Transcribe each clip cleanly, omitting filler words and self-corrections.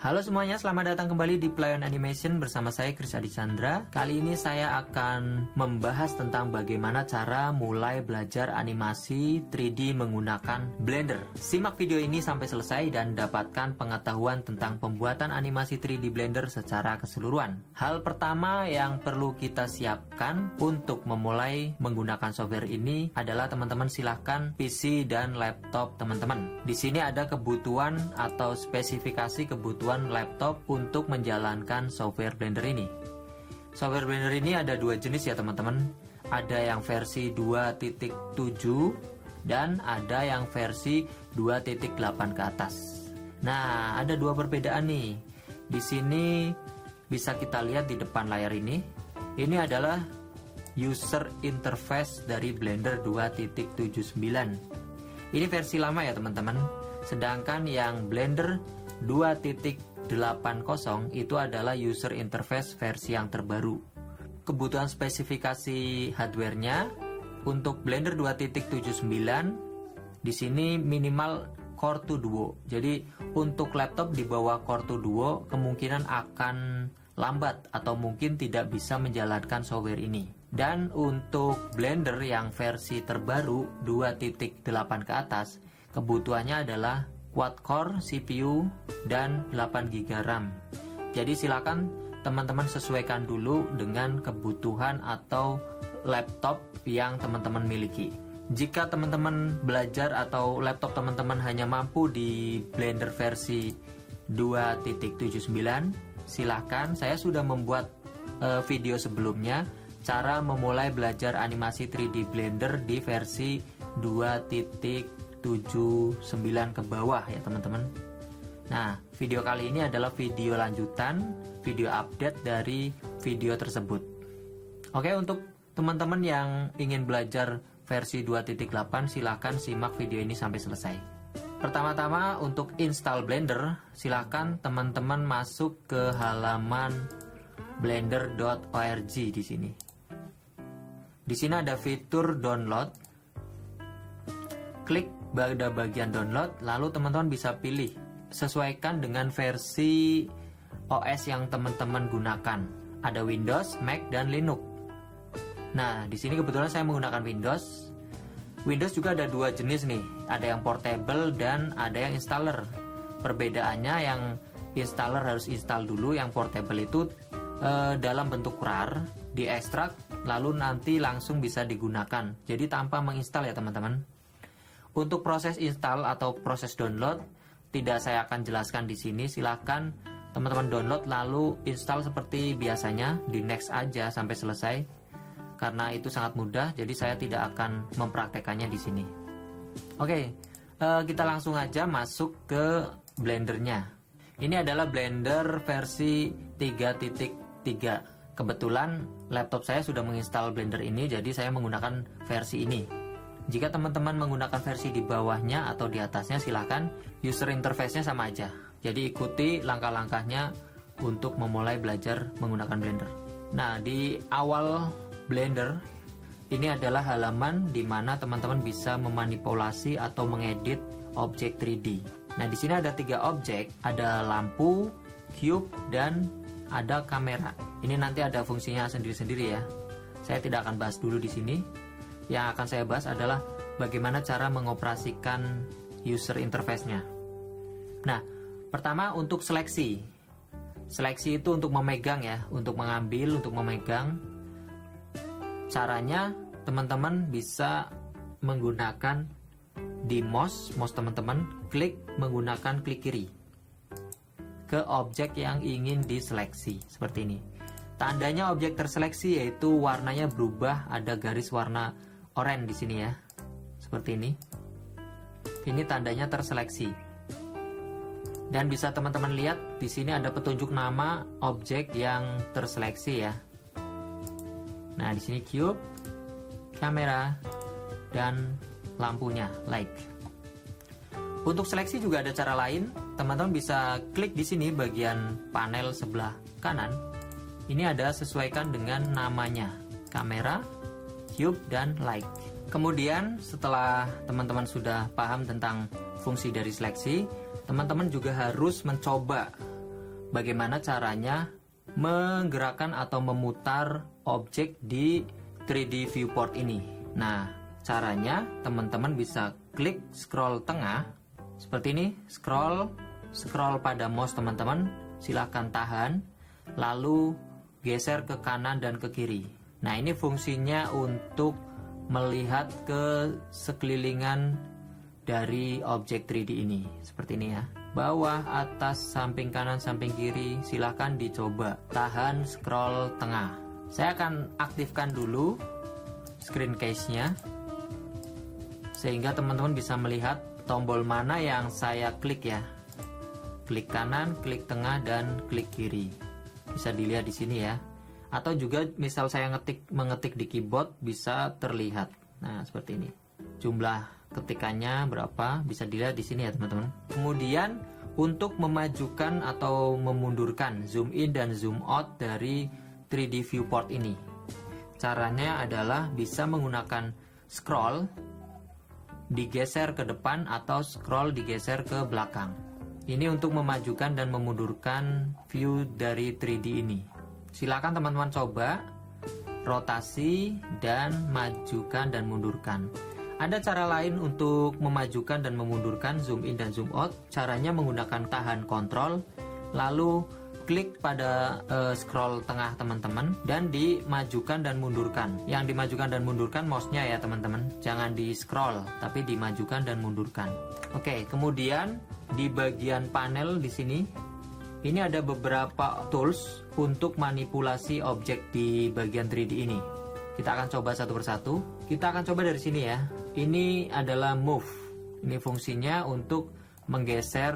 Halo semuanya, selamat datang kembali di Play On Animation bersama saya Kris Adi Chandra. Kali ini saya akan membahas tentang bagaimana cara mulai belajar animasi 3D menggunakan Blender. Simak video ini sampai selesai dan dapatkan pengetahuan tentang pembuatan animasi 3D Blender secara keseluruhan. Hal pertama yang perlu kita siapkan untuk memulai menggunakan software ini adalah teman-teman silahkan PC dan laptop teman-teman. Di sini ada kebutuhan atau spesifikasi kebutuhan laptop untuk menjalankan software Blender ini. Software Blender ini ada dua jenis ya teman-teman. Ada yang versi 2.7 dan ada yang versi 2.8 ke atas. Nah, ada dua perbedaan nih. Di sini bisa kita lihat di depan layar ini. Ini adalah user interface dari Blender 2.79. Ini versi lama ya teman-teman. Sedangkan yang Blender 2.80 itu adalah user interface versi yang terbaru. Kebutuhan spesifikasi hardware-nya untuk Blender 2.79 di sini minimal Core 2 Duo. Jadi untuk laptop di bawah Core 2 Duo kemungkinan akan lambat atau mungkin tidak bisa menjalankan software ini. Dan untuk Blender yang versi terbaru 2.8 ke atas, kebutuhannya adalah quad-core CPU dan 8GB RAM. Jadi silakan teman-teman sesuaikan dulu dengan kebutuhan atau laptop yang teman-teman miliki. Jika teman-teman belajar atau laptop teman-teman hanya mampu di Blender versi 2.79, silakan, saya sudah membuat video sebelumnya cara memulai belajar animasi 3D Blender di versi 2.79 ke bawah ya teman-teman. Nah, video kali ini adalah video lanjutan, video update dari video tersebut. Oke, untuk teman-teman yang ingin belajar versi 2.8 silahkan simak video ini sampai selesai. Pertama-tama untuk install Blender, silahkan teman-teman masuk ke halaman blender.org di sini. Di sini ada fitur download. Klik pada bagian download, lalu teman-teman bisa pilih sesuaikan dengan versi OS yang teman-teman gunakan. Ada Windows, Mac, dan Linux. Nah, di sini kebetulan saya menggunakan Windows. Windows juga ada dua jenis nih, ada yang portable dan ada yang installer. Perbedaannya yang installer harus install dulu, yang portable itu dalam bentuk RAR, diekstrak, lalu nanti langsung bisa digunakan. Jadi tanpa menginstal ya teman-teman. Untuk proses install atau proses download tidak saya akan jelaskan di sini. Silahkan teman-teman download lalu install seperti biasanya, di next aja sampai selesai. Karena itu sangat mudah, jadi saya tidak akan mempraktekannya di sini. Oke, kita langsung aja masuk ke Blendernya. Ini adalah Blender versi 3.3. Kebetulan laptop saya sudah menginstal Blender ini, jadi saya menggunakan versi ini. Jika teman-teman menggunakan versi di bawahnya atau di atasnya, silahkan user interface-nya sama aja. Jadi ikuti langkah-langkahnya untuk memulai belajar menggunakan Blender. Nah, di awal Blender ini adalah halaman di mana teman-teman bisa memanipulasi atau mengedit objek 3D. Nah, di sini ada 3 objek, ada lampu, cube, dan ada kamera. Ini nanti ada fungsinya sendiri-sendiri ya. Saya tidak akan bahas dulu di sini. Yang akan saya bahas adalah bagaimana cara mengoperasikan user interface-nya. Nah, pertama untuk seleksi. Seleksi itu untuk memegang ya, untuk mengambil, untuk memegang. Caranya teman-teman bisa menggunakan di mouse teman-teman, klik menggunakan klik kiri ke objek yang ingin diseleksi, seperti ini. Tandanya objek terseleksi yaitu warnanya berubah, ada garis warna oranye di sini ya, seperti ini. Ini tandanya terseleksi. Dan bisa teman-teman lihat di sini ada petunjuk nama objek yang terseleksi ya. Nah, di sini cube, kamera, dan lampunya light. Untuk seleksi juga ada cara lain. Teman-teman bisa klik di sini bagian panel sebelah kanan. Ini ada sesuaikan dengan namanya, kamera, cube, dan light. Kemudian setelah teman-teman sudah paham tentang fungsi dari seleksi, teman-teman juga harus mencoba bagaimana caranya menggerakkan atau memutar objek di 3D viewport ini. Nah, caranya teman-teman bisa klik scroll tengah seperti ini, scroll pada mouse teman-teman, silahkan tahan, lalu geser ke kanan dan ke kiri. Nah, ini fungsinya untuk melihat ke sekelilingan dari objek 3D ini, seperti ini ya. Bawah, atas, samping kanan, samping kiri, silahkan dicoba. Tahan scroll tengah. Saya akan aktifkan dulu screen case-nya, sehingga teman-teman bisa melihat tombol mana yang saya klik ya. Klik kanan, klik tengah, dan klik kiri. Bisa dilihat di sini ya. Atau juga misal saya mengetik di keyboard bisa terlihat. Nah, seperti ini. Jumlah ketikannya berapa bisa dilihat di sini ya teman-teman. Kemudian untuk memajukan atau memundurkan zoom in dan zoom out dari 3D viewport ini, caranya adalah bisa menggunakan scroll digeser ke depan atau scroll digeser ke belakang. Ini untuk memajukan dan memundurkan view dari 3D ini. Silakan teman-teman coba rotasi dan majukan dan mundurkan. Ada cara lain untuk memajukan dan memundurkan zoom in dan zoom out. Caranya menggunakan tahan kontrol, lalu klik pada scroll tengah teman-teman dan dimajukan dan mundurkan. Yang dimajukan dan mundurkan mouse-nya ya teman-teman. Jangan di scroll, tapi dimajukan dan mundurkan. Oke, kemudian di bagian panel di sini ini ada beberapa tools untuk manipulasi objek di bagian 3D ini. Kita akan coba satu persatu. Kita akan coba dari sini ya. Ini adalah move. Ini fungsinya untuk menggeser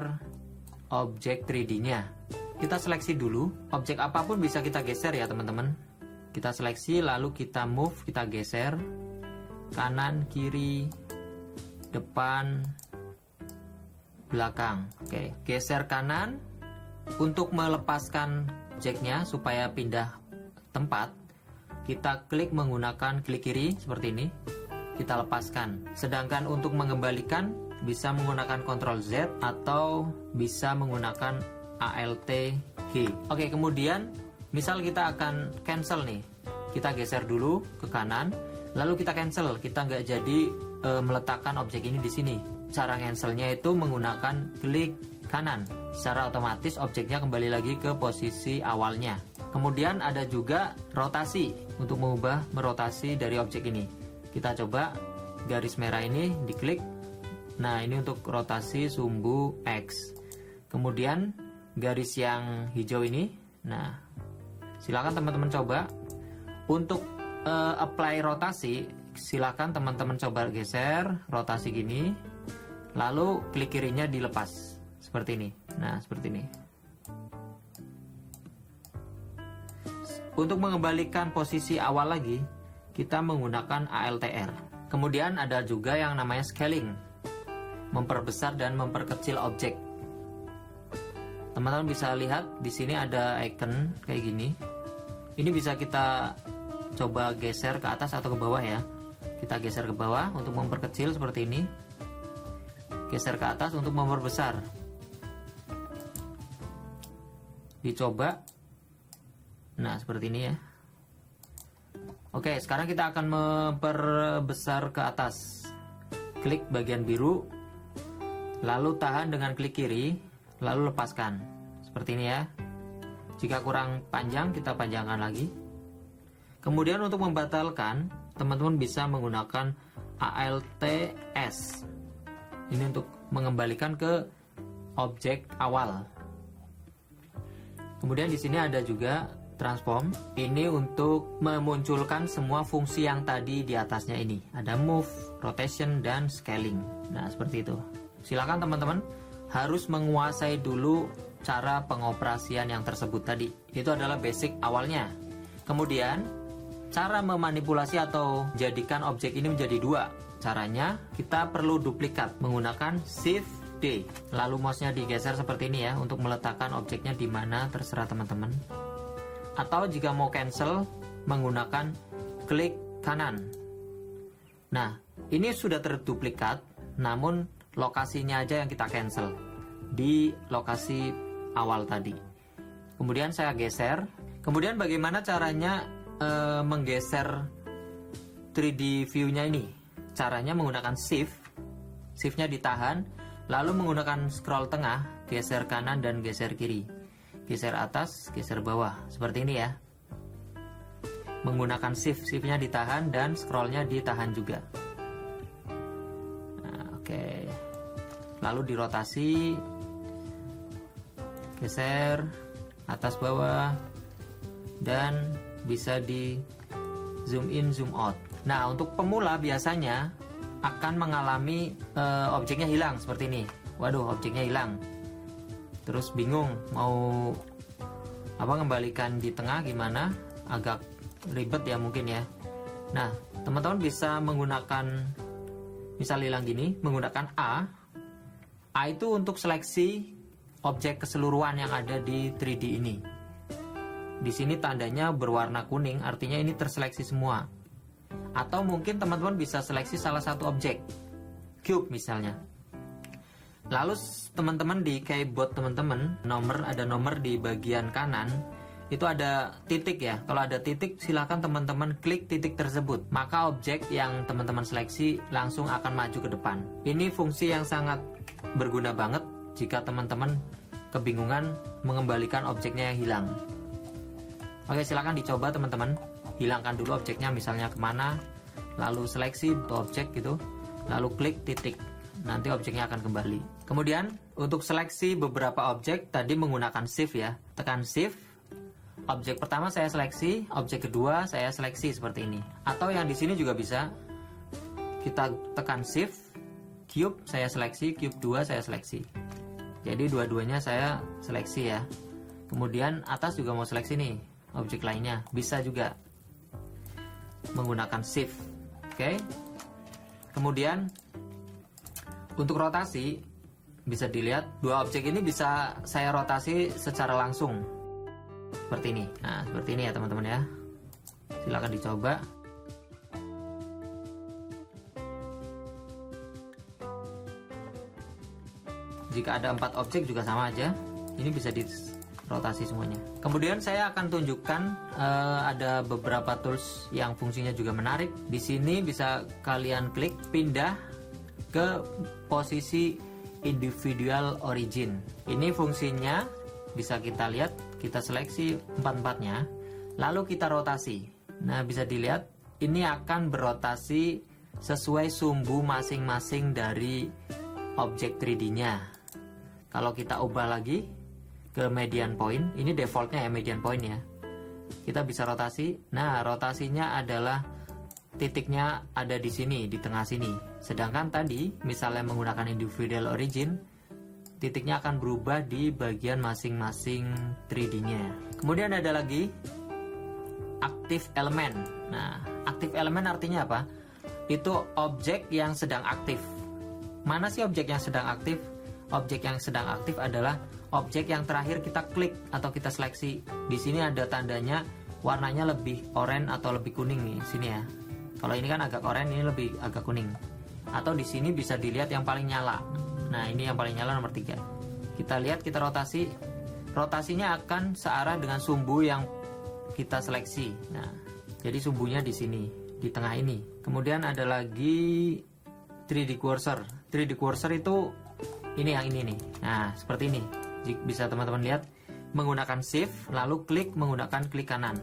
objek 3D-nya. Kita seleksi dulu. Objek apapun bisa kita geser ya teman-teman. Kita seleksi lalu kita move, kita geser. Kanan, kiri, depan, belakang. Oke, geser kanan. Untuk melepaskan objeknya supaya pindah tempat, kita klik menggunakan klik kiri seperti ini, kita lepaskan. Sedangkan untuk mengembalikan bisa menggunakan Ctrl Z atau bisa menggunakan Alt G. Oke, kemudian misal kita akan cancel nih, kita geser dulu ke kanan, lalu kita cancel, kita nggak jadi meletakkan objek ini di sini. Cara cancelnya itu menggunakan klik kanan. Secara otomatis objeknya kembali lagi ke posisi awalnya. Kemudian ada juga rotasi untuk mengubah merotasi dari objek ini. Kita coba garis merah ini diklik. Nah, ini untuk rotasi sumbu X. Kemudian garis yang hijau ini. Nah, silakan teman-teman coba. Untuk apply rotasi, silakan teman-teman coba geser rotasi gini. Lalu klik kirinya dilepas. Seperti ini. Nah, seperti ini. Untuk mengembalikan posisi awal lagi, kita menggunakan ALTR. Kemudian ada juga yang namanya scaling, memperbesar dan memperkecil objek. Teman-teman bisa lihat di sini ada icon kayak gini. Ini bisa kita coba geser ke atas atau ke bawah ya. Kita geser ke bawah untuk memperkecil seperti ini. Geser ke atas untuk memperbesar. Dicoba. Nah, seperti ini ya. Oke, sekarang kita akan memperbesar ke atas. Klik bagian biru, lalu tahan dengan klik kiri, lalu lepaskan. Seperti ini ya. Jika kurang panjang, kita panjangkan lagi. Kemudian untuk membatalkan, teman-teman bisa menggunakan Alt S. Ini untuk mengembalikan ke objek awal. Kemudian di sini ada juga transform. Ini untuk memunculkan semua fungsi yang tadi di atasnya ini. Ada move, rotation, dan scaling. Nah, seperti itu. Silakan teman-teman harus menguasai dulu cara pengoperasian yang tersebut tadi. Itu adalah basic awalnya. Kemudian, cara memanipulasi atau jadikan objek ini menjadi dua. Caranya, kita perlu duplikat menggunakan Shift D. Lalu mouse-nya digeser seperti ini ya, untuk meletakkan objeknya di mana terserah teman-teman. Atau jika mau cancel, menggunakan klik kanan. Nah, ini sudah terduplikat, namun lokasinya aja yang kita cancel di lokasi awal tadi. Kemudian saya geser. Kemudian bagaimana caranya menggeser 3D view-nya ini? Caranya menggunakan shift. Shift-nya ditahan, lalu menggunakan scroll tengah, geser kanan dan geser kiri. Geser atas, geser bawah. Seperti ini ya. Menggunakan shift, shift-nya ditahan dan scroll-nya ditahan juga. Nah, oke. Lalu dirotasi, geser atas bawah, dan bisa di zoom in, zoom out. Nah, untuk pemula biasanya akan mengalami objeknya hilang seperti ini. Waduh, objeknya hilang. Terus bingung mau kembalikan di tengah gimana? Agak ribet ya mungkin ya. Nah, teman-teman bisa menggunakan, misal hilang gini, menggunakan A. A itu untuk seleksi objek keseluruhan yang ada di 3D ini. Di sini tandanya berwarna kuning, artinya ini terseleksi semua. Atau mungkin teman-teman bisa seleksi salah satu objek, cube misalnya. Lalu teman-teman di keyboard teman-teman, ada nomor di bagian kanan, itu ada titik ya. Kalau ada titik, silahkan teman-teman klik titik tersebut. Maka objek yang teman-teman seleksi langsung akan maju ke depan. Ini fungsi yang sangat berguna banget jika teman-teman kebingungan mengembalikan objeknya yang hilang. Oke, silahkan dicoba teman-teman. Hilangkan dulu objeknya, misalnya kemana, lalu seleksi objek gitu, lalu klik titik. Nanti objeknya akan kembali. Kemudian untuk seleksi beberapa objek tadi menggunakan shift ya. Tekan shift. Objek pertama saya seleksi, objek kedua saya seleksi seperti ini. Atau yang di sini juga bisa. Kita tekan shift, cube saya seleksi, cube 2 saya seleksi. Jadi dua-duanya saya seleksi ya. Kemudian atas juga mau seleksi nih, objek lainnya bisa juga menggunakan shift. Oke. Kemudian untuk rotasi bisa dilihat dua objek ini bisa saya rotasi secara langsung. Seperti ini. Nah, seperti ini ya teman-teman ya. Silakan dicoba. Jika ada 4 objek juga sama aja. Ini bisa dirotasi semuanya. Kemudian saya akan tunjukkan ada beberapa tools yang fungsinya juga menarik. Di sini bisa kalian klik pindah ke posisi individual origin. Ini fungsinya bisa kita lihat, kita seleksi 4-4-nya, lalu kita rotasi. Nah, bisa dilihat ini akan berotasi sesuai sumbu masing-masing dari objek 3D-nya. Kalau kita ubah lagi ke median point, ini defaultnya ya median point ya. Kita bisa rotasi. Nah, rotasinya adalah titiknya ada di sini, di tengah sini. Sedangkan tadi misalnya menggunakan individual origin, titiknya akan berubah di bagian masing-masing 3D-nya. Kemudian ada lagi active element. Nah, active element artinya apa? Itu objek yang sedang aktif. Mana sih objek yang sedang aktif? Objek yang sedang aktif adalah objek yang terakhir kita klik atau kita seleksi. Di sini ada tandanya warnanya lebih oranye atau lebih kuning nih, sini ya. Kalau ini kan agak oranye, ini lebih agak kuning. Atau di sini bisa dilihat yang paling nyala. Nah, ini yang paling nyala nomor 3. Kita lihat, kita rotasi. Rotasinya akan searah dengan sumbu yang kita seleksi. Nah, jadi sumbunya di sini, di tengah ini. Kemudian ada lagi 3D cursor. 3D cursor itu ini yang ini nih. Nah, seperti ini. Bisa teman-teman lihat, menggunakan shift lalu klik menggunakan klik kanan.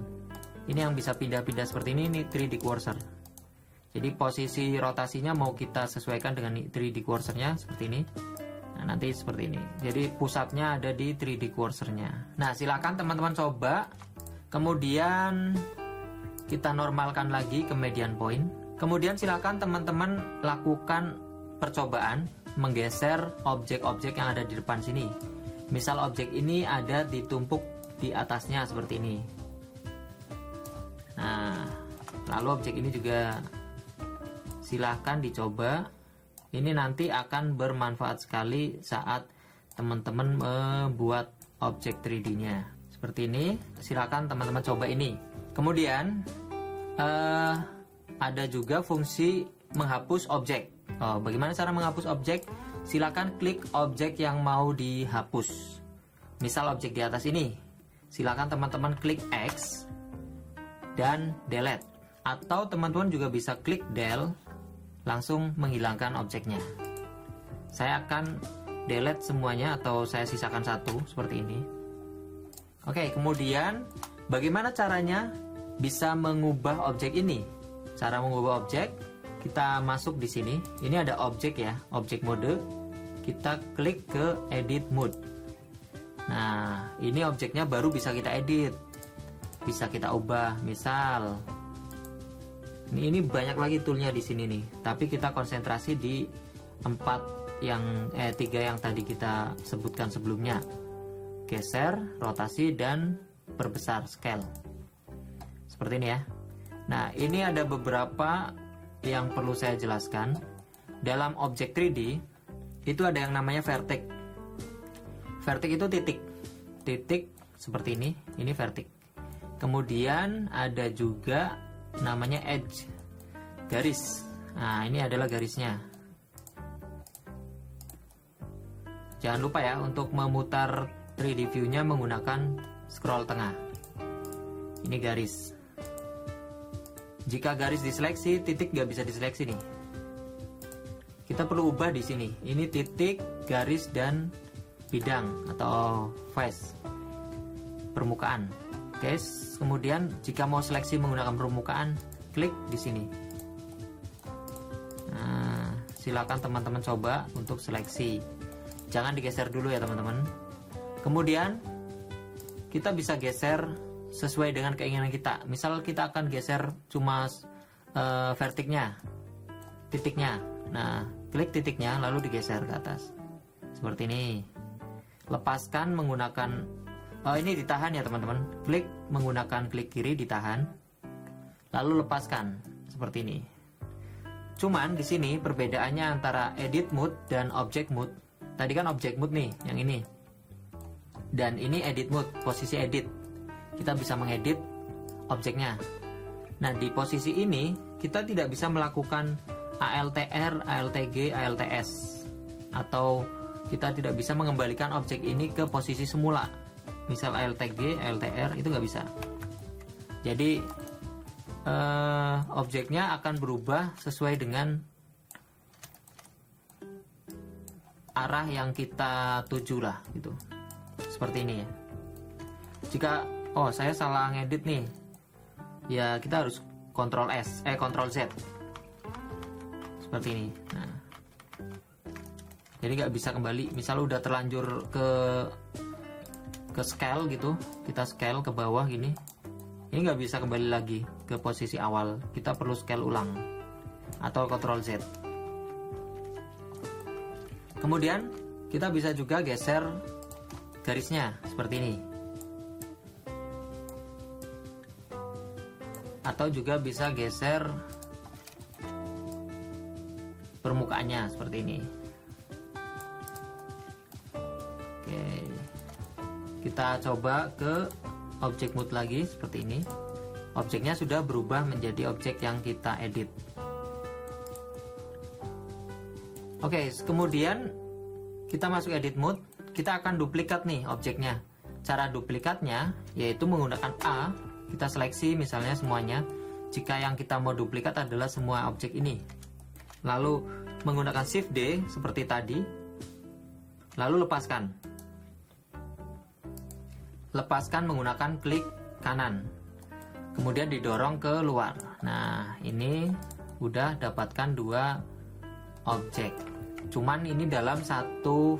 Ini yang bisa pindah-pindah seperti ini 3D cursor. Jadi posisi rotasinya mau kita sesuaikan dengan 3D cursornya seperti ini. Nah, nanti seperti ini. Jadi pusatnya ada di 3D cursornya. Nah, silakan teman-teman coba. Kemudian kita normalkan lagi ke median point. Kemudian silakan teman-teman lakukan percobaan menggeser objek-objek yang ada di depan sini. Misal objek ini ada ditumpuk di atasnya seperti ini. Nah, lalu objek ini juga silahkan dicoba. Ini nanti akan bermanfaat sekali saat teman-teman membuat objek 3D-nya. Seperti ini, silahkan teman-teman coba ini. Kemudian ada juga fungsi menghapus objek. Bagaimana cara menghapus objek? Silakan klik objek yang mau dihapus. Misal objek di atas ini, silakan teman-teman klik X dan delete, atau teman-teman juga bisa klik del langsung menghilangkan objeknya. Saya akan delete semuanya atau saya sisakan satu seperti ini. Oke, kemudian bagaimana caranya bisa mengubah objek ini? Cara mengubah objek, kita masuk di sini. Ini ada objek ya, objek mode. Kita klik ke edit mode. Nah, ini objeknya baru bisa kita edit. Bisa kita ubah, misal ini banyak lagi toolnya di sini nih. Tapi kita konsentrasi di 3 yang tadi kita sebutkan sebelumnya. Geser, rotasi, dan perbesar scale. Seperti ini ya. Nah, ini ada beberapa yang perlu saya jelaskan. Dalam objek 3D itu ada yang namanya vertex. Vertex itu titik seperti ini vertex. Kemudian ada juga namanya edge, garis. Nah, ini adalah garisnya. Jangan lupa ya untuk memutar 3D view-nya menggunakan scroll tengah. Ini garis. Jika garis diseleksi, titik nggak bisa diseleksi nih. Kita perlu ubah di sini. Ini titik, garis, dan bidang atau face, permukaan. Oke, kemudian jika mau seleksi menggunakan permukaan, klik di sini. Nah, silakan teman-teman coba untuk seleksi. Jangan digeser dulu ya teman-teman. Kemudian kita bisa geser sesuai dengan keinginan kita. Misal kita akan geser cuma vertiknya, titiknya. Nah, klik titiknya lalu digeser ke atas. Seperti ini. Lepaskan menggunakan ini ditahan ya teman-teman. Klik menggunakan klik kiri ditahan. Lalu lepaskan seperti ini. Cuman di sini perbedaannya antara edit mode dan object mode. Tadi kan object mode nih, yang ini. Dan ini edit mode, posisi edit. Kita bisa mengedit objeknya. Nah, di posisi ini kita tidak bisa melakukan ALTR, ALTG, ALTS, atau kita tidak bisa mengembalikan objek ini ke posisi semula. Misal ALTG, ALTR itu nggak bisa. Jadi objeknya akan berubah sesuai dengan arah yang kita tuju lah, gitu. Seperti ini ya. Jika saya salah ngedit nih, ya kita harus Ctrl Z seperti ini. Nah, jadi nggak bisa kembali. Misal udah terlanjur ke scale gitu, kita scale ke bawah gini, ini nggak bisa kembali lagi ke posisi awal. Kita perlu scale ulang atau Ctrl Z. Kemudian kita bisa juga geser garisnya seperti ini, atau juga bisa geser permukaannya seperti ini. Oke, kita coba ke object mode lagi seperti ini. Objeknya sudah berubah menjadi objek yang kita edit. Oke, kemudian kita masuk edit mode. Kita akan duplikat nih objeknya. Cara duplikatnya yaitu menggunakan A. Kita seleksi misalnya semuanya. Jika yang kita mau duplikat adalah semua objek ini. Lalu menggunakan Shift D seperti tadi. Lalu lepaskan. Lepaskan menggunakan klik kanan. Kemudian didorong ke luar. Nah, ini udah dapatkan 2 objek. Cuman ini dalam satu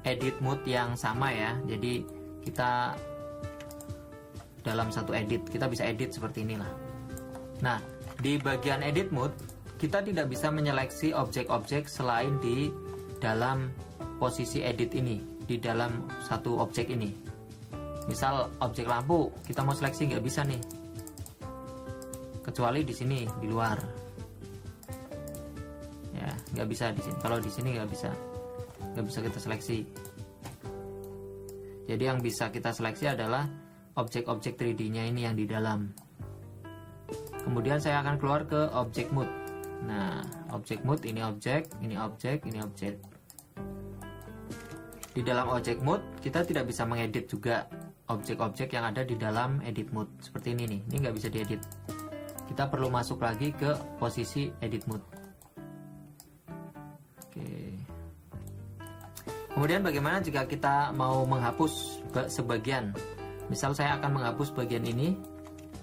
edit mode yang sama ya. Jadi kita dalam satu edit, kita bisa edit seperti inilah. Nah, di bagian edit mode kita tidak bisa menyeleksi objek-objek selain di dalam posisi edit ini, di dalam satu objek ini. Misal objek lampu, kita mau seleksi nggak bisa nih, kecuali di sini, di luar. Ya, nggak bisa di sini. Kalau di sini nggak bisa kita seleksi. Jadi yang bisa kita seleksi adalah objek-objek 3D-nya ini yang di dalam. Kemudian saya akan keluar ke object mode. Nah, object mode ini objek, ini objek, ini objek. Di dalam object mode kita tidak bisa mengedit juga. objek-objek yang ada di dalam edit mode. Seperti ini nih, ini nggak bisa diedit. Kita perlu masuk lagi ke posisi edit mode. Oke. Kemudian bagaimana jika kita mau menghapus sebagian? Misal saya akan menghapus bagian ini,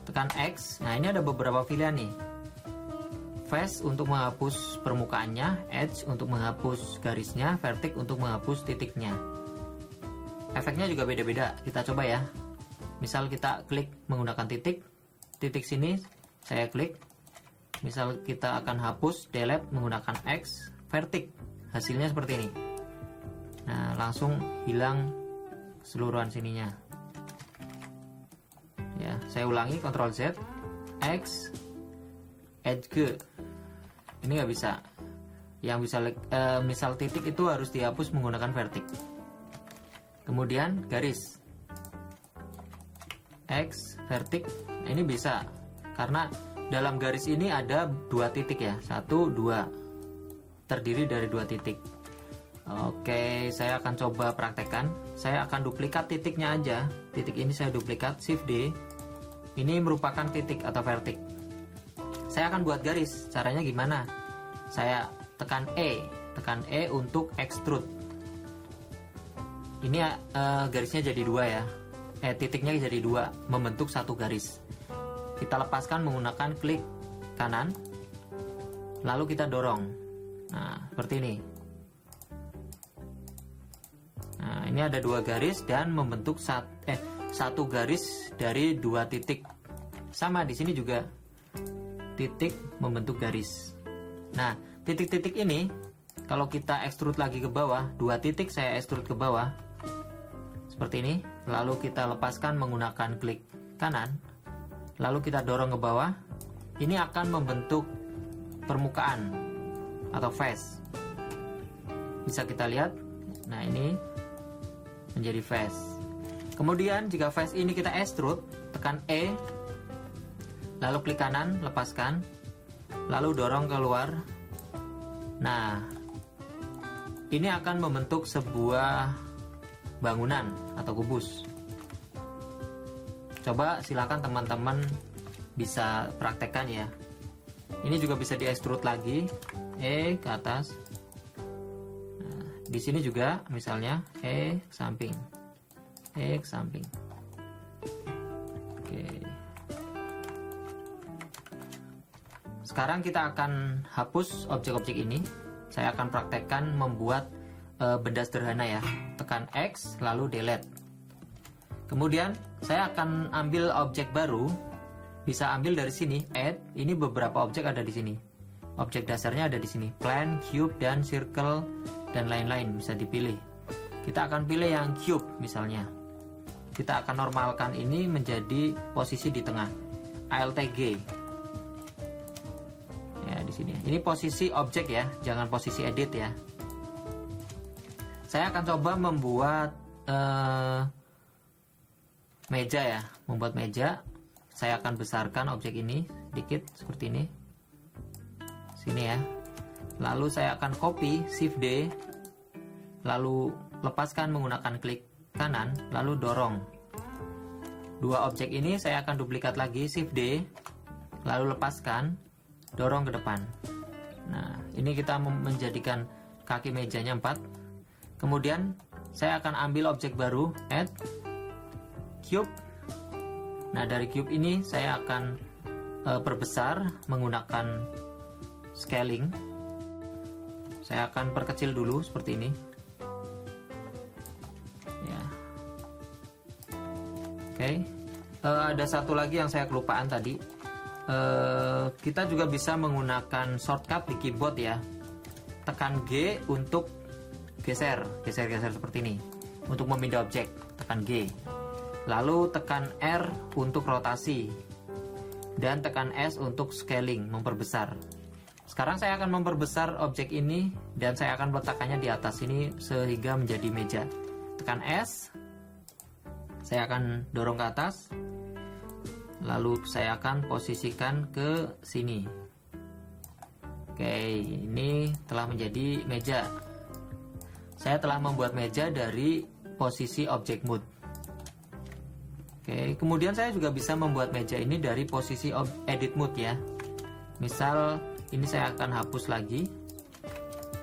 tekan X. Nah, ini ada beberapa pilihan nih. Face untuk menghapus permukaannya, Edge untuk menghapus garisnya, Vertex untuk menghapus titiknya. Efeknya juga beda-beda. Kita coba ya. Misal kita klik menggunakan titik sini saya klik. Misal kita akan hapus, delete menggunakan X, Vertex. Hasilnya seperti ini. Nah, langsung hilang keseluruhan sininya. Ya, saya ulangi, Ctrl Z, X, Edge G. Ini nggak bisa. Yang bisa misal titik itu harus dihapus menggunakan Vertex. Kemudian garis X, Vertex. Ini bisa karena dalam garis ini ada 2 titik ya, 1, 2, terdiri dari 2 titik. Oke, saya akan coba praktekkan. Saya akan duplikat titiknya aja. Titik ini saya duplikat, Shift D. Ini merupakan titik atau vertex. Saya akan buat garis. Caranya gimana? Saya tekan E untuk extrude. Ini garisnya jadi 2 ya. Titiknya jadi 2, membentuk satu garis. Kita lepaskan menggunakan klik kanan, lalu kita dorong. Nah, seperti ini. Nah, ini ada 2 garis dan membentuk satu garis dari 2 titik. Sama di sini juga titik membentuk garis. Nah, titik-titik ini kalau kita extrude lagi ke bawah, 2 titik saya extrude ke bawah seperti ini, lalu kita lepaskan menggunakan klik kanan, lalu kita dorong ke bawah. Ini akan membentuk permukaan atau face. Bisa kita lihat. Nah, ini menjadi face. Kemudian jika face ini kita extrude, tekan E, lalu klik kanan, lepaskan, lalu dorong keluar. Nah, ini akan membentuk sebuah bangunan atau kubus. Coba silakan teman-teman bisa praktekkan ya. Ini juga bisa di extrude lagi, E ke atas. Nah, di sini juga misalnya E ke samping, E ke samping. Oke. Sekarang kita akan hapus objek-objek ini. Saya akan praktekkan membuat benda sederhana ya. Tekan X lalu delete. Kemudian saya akan ambil objek baru. Bisa ambil dari sini, add. Ini beberapa objek ada di sini. Objek dasarnya ada di sini, plane, cube, dan circle, dan lain-lain bisa dipilih. Kita akan pilih yang cube misalnya. Kita akan normalkan ini menjadi posisi di tengah. Alt G. Ya, di sini. Ini posisi objek ya, jangan posisi edit ya. Saya akan coba membuat meja ya, membuat meja. Saya akan besarkan objek ini sedikit seperti ini. Sini ya. Lalu saya akan copy, Shift D. Lalu lepaskan menggunakan klik kanan, lalu dorong. 2 objek ini saya akan duplikat lagi, Shift D. Lalu lepaskan, dorong ke depan. Nah, ini kita menjadikan kaki mejanya 4. Kemudian saya akan ambil objek baru, add cube. Nah, dari cube ini saya akan perbesar menggunakan scaling. Saya akan perkecil dulu seperti ini. Ya. Oke. Ada satu lagi yang saya kelupaan tadi. Kita juga bisa menggunakan shortcut di keyboard ya. Tekan G untuk geser seperti ini. Untuk memindah objek, tekan G. Lalu tekan R untuk rotasi. Dan tekan S untuk scaling, memperbesar. Sekarang saya akan memperbesar objek ini dan saya akan meletakkannya di atas ini sehingga menjadi meja. Tekan S. Saya akan dorong ke atas. Lalu saya akan posisikan ke sini. Oke, ini telah menjadi meja. Saya telah membuat meja dari posisi object mode. Oke, kemudian saya juga bisa membuat meja ini dari posisi edit mode ya. Misal ini saya akan hapus lagi,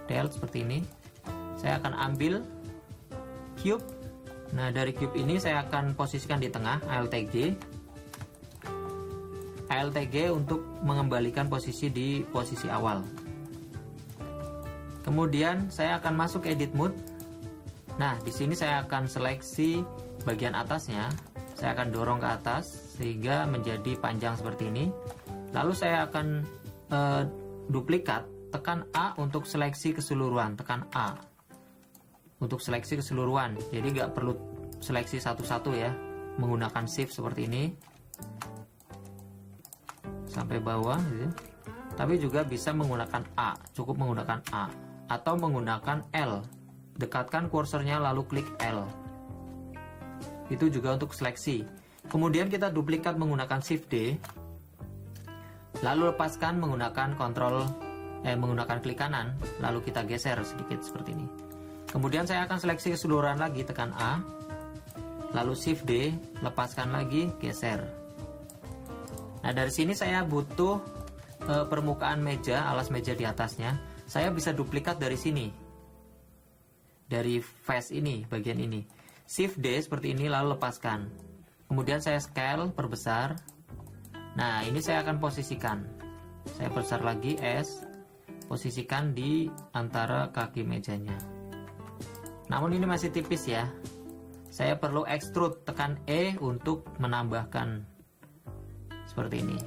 del seperti ini. Saya akan ambil cube. Nah, dari cube ini saya akan posisikan di tengah, ALTG untuk mengembalikan posisi di posisi awal. Kemudian saya akan masuk edit mode. Nah, di sini saya akan seleksi bagian atasnya. Saya akan dorong ke atas sehingga menjadi panjang seperti ini. Lalu saya akan duplikat, tekan A untuk seleksi keseluruhan, tekan A untuk seleksi keseluruhan. Jadi nggak perlu seleksi satu-satu ya, menggunakan shift seperti ini sampai bawah gitu. Tapi juga bisa menggunakan A, cukup menggunakan A atau menggunakan L. Dekatkan kursornya lalu klik L. Itu juga untuk seleksi. Kemudian kita duplikat menggunakan shift D. Lalu lepaskan menggunakan menggunakan klik kanan, lalu kita geser sedikit seperti ini. Kemudian saya akan seleksi keseluruhan lagi, tekan A. Lalu shift D, lepaskan lagi, geser. Nah, dari sini saya butuh permukaan meja, alas meja di atasnya. Saya bisa duplikat dari sini. Dari face ini, bagian ini. Shift D seperti ini lalu lepaskan. Kemudian saya scale, perbesar. Nah, ini saya akan posisikan. Saya besar lagi S, posisikan di antara kaki mejanya. Namun ini masih tipis ya. Saya perlu extrude, tekan E untuk menambahkan seperti ini.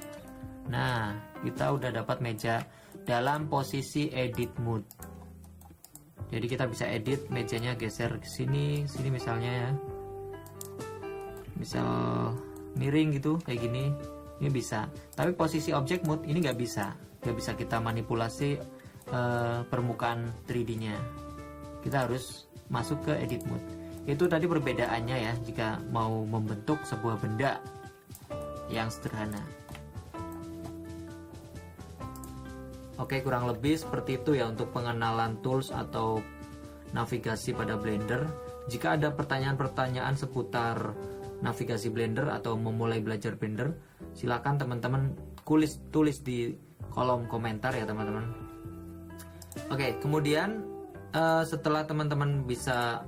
Nah, kita udah dapat meja dalam posisi edit mode. Jadi kita bisa edit mejanya, geser ke sini, sini misalnya ya. Misal miring gitu, kayak gini. Ini bisa. Tapi posisi object mode ini nggak bisa. Nggak bisa kita manipulasi permukaan 3D-nya. Kita harus masuk ke edit mode. Itu tadi perbedaannya ya, jika mau membentuk sebuah benda yang sederhana. Oke, kurang lebih seperti itu ya untuk pengenalan tools atau navigasi pada Blender. Jika ada pertanyaan-pertanyaan seputar navigasi Blender atau memulai belajar Blender, silakan teman-teman tulis di kolom komentar ya teman-teman. Oke, kemudian setelah teman-teman bisa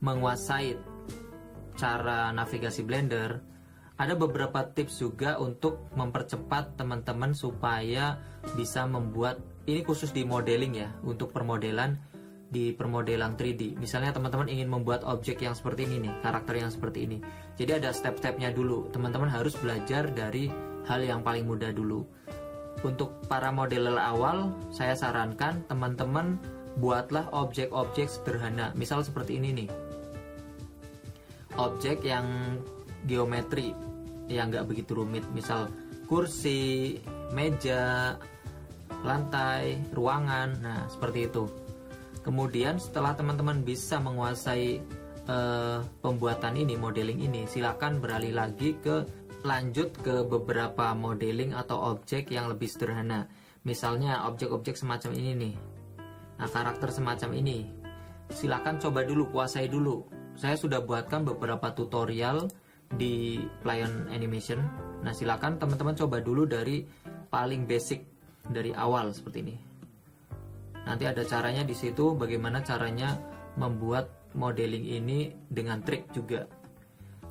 menguasai cara navigasi Blender, ada beberapa tips juga untuk mempercepat teman-teman supaya bisa membuat, ini khusus di modeling ya, untuk permodelan di permodelan 3D. Misalnya teman-teman ingin membuat objek yang seperti ini nih, karakter yang seperti ini. Jadi ada step-stepnya dulu. Teman-teman harus belajar dari hal yang paling mudah dulu. Untuk para modeler awal, saya sarankan teman-teman buatlah objek-objek sederhana. Misal seperti ini nih. Objek yang geometri, yang nggak begitu rumit. Misal kursi, meja, lantai, ruangan. Nah, seperti itu. Kemudian setelah teman-teman bisa menguasai pembuatan ini, modeling ini, silakan beralih lagi lanjut ke beberapa modeling atau objek yang lebih sederhana. Misalnya objek-objek semacam ini nih. Nah, karakter semacam ini. Silakan coba dulu, kuasai dulu. Saya sudah buatkan beberapa tutorial di Play-on Animation. Nah, silakan teman-teman coba dulu dari paling basic, dari awal seperti ini. Nanti ada caranya di situ, bagaimana caranya membuat modeling ini dengan trik juga.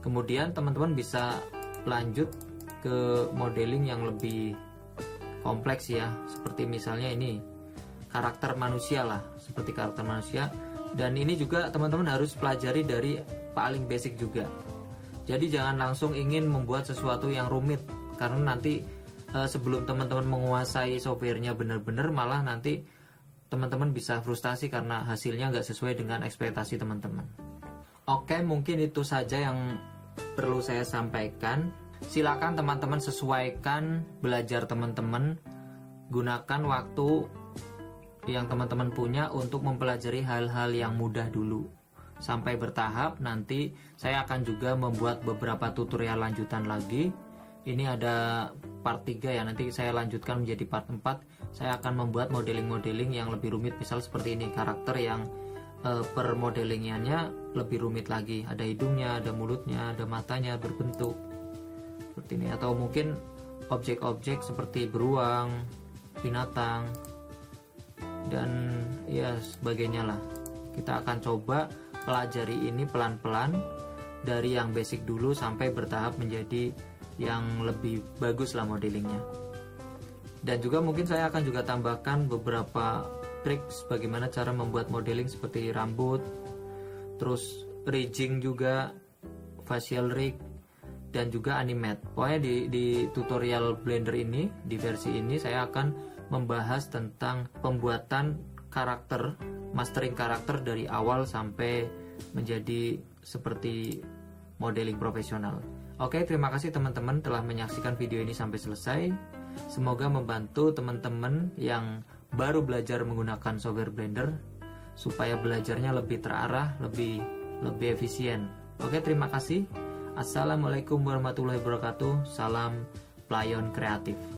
Kemudian teman-teman bisa lanjut ke modeling yang lebih kompleks ya, seperti misalnya ini karakter manusia lah, seperti karakter manusia. Dan ini juga teman-teman harus pelajari dari paling basic juga. Jadi jangan langsung ingin membuat sesuatu yang rumit, karena nanti sebelum teman-teman menguasai softwarenya benar-benar, malah nanti teman-teman bisa frustasi karena hasilnya nggak sesuai dengan ekspektasi teman-teman. Oke, mungkin itu saja yang perlu saya sampaikan. Silakan teman-teman sesuaikan belajar teman-teman, gunakan waktu yang teman-teman punya untuk mempelajari hal-hal yang mudah dulu. Sampai bertahap, nanti saya akan juga membuat beberapa tutorial lanjutan lagi. Ini ada part 3 ya, nanti saya lanjutkan menjadi part 4. Saya akan membuat modeling-modeling yang lebih rumit, misal seperti ini, karakter yang per modelingannya lebih rumit lagi. Ada hidungnya, ada mulutnya, ada matanya berbentuk seperti ini, atau mungkin objek-objek seperti beruang, binatang, dan ya sebagainya lah. Kita akan coba pelajari ini pelan-pelan dari yang basic dulu sampai bertahap menjadi yang lebih bagus lah modelingnya. Dan juga mungkin saya akan juga tambahkan beberapa trik bagaimana cara membuat modeling seperti rambut, terus rigging juga, facial rig, dan juga animate. Pokoknya di tutorial Blender ini, di versi ini saya akan membahas tentang pembuatan karakter, mastering karakter dari awal sampai menjadi seperti modeling profesional. Oke, terima kasih teman-teman telah menyaksikan video ini sampai selesai. Semoga membantu teman-teman yang baru belajar menggunakan software Blender supaya belajarnya lebih terarah, lebih efisien. Oke, terima kasih. Assalamualaikum warahmatullahi wabarakatuh. Salam Playon Kreatif.